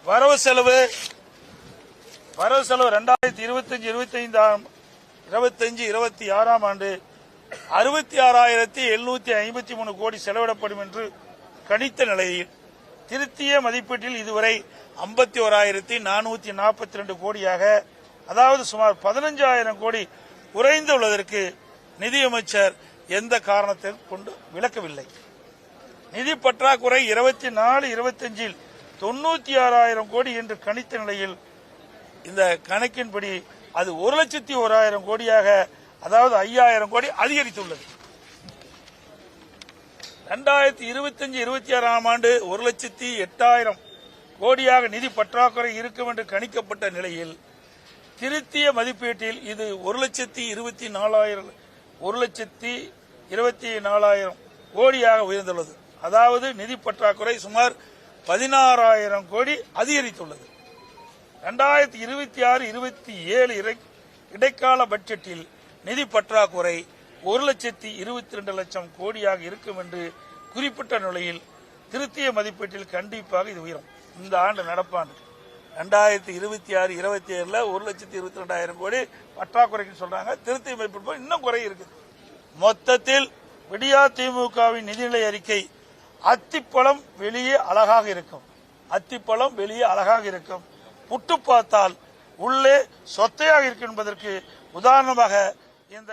வரவு செலவு 2025-26 ஆண்டு 66,753 கோடி செலவிடப்படும் என்று கணித்த நிலையில் திருத்திய மதிப்பீட்டில் இதுவரை 51,442 கோடியாக, அதாவது சுமார் 15,000 கோடி குறைந்துள்ளதற்கு நிதியமைச்சர் எந்த காரணத்தை கொண்டு விளக்கவில்லை. நிதி பற்றாக்குறை 24-25 96,000 கோடி என்று கணித்த நிலையில் இந்த கணக்கின்படி அது 1,01,000 கோடியாக, அதாவது 5,000 கோடி அதிகரித்துள்ளது. 2025-26 ஆண்டு 1,08,000 கோடியாக நிதி பற்றாக்குறை இருக்கும் என்று கணிக்கப்பட்ட நிலையில் திருத்திய மதிப்பீட்டில் இது 1,24,000 கோடியாக உயர்ந்துள்ளது. அதாவது நிதி பற்றாக்குறை சுமார் 16,000 கோடி அதிகரித்துள்ளது. 2026-27 இடைக்கால பட்ஜெட்டில் நிதி பற்றாக்குறை 1,22,00,000 கோடியாக இருக்கும் என்று குறிப்பிட்ட நிலையில் திருத்திய மதிப்பீட்டில் கண்டிப்பாக இது உயரும். இந்த ஆண்டு நடப்பாண்டு 2026-27 1,22,000 கோடி பற்றாக்குறைக்கு சொல்றாங்க. திருத்திய மதிப்பீடு இன்னும் குறை இருக்குது. மொத்தத்தில் விடியா திமுகவின் நிதிநிலை அறிக்கை அத்திப்பழம் வெளியே அழகாக இருக்கும், புட்டு பார்த்தால் உள்ளே சொத்தையாக இருக்கும் என்பதற்கு உதாரணமாக இந்த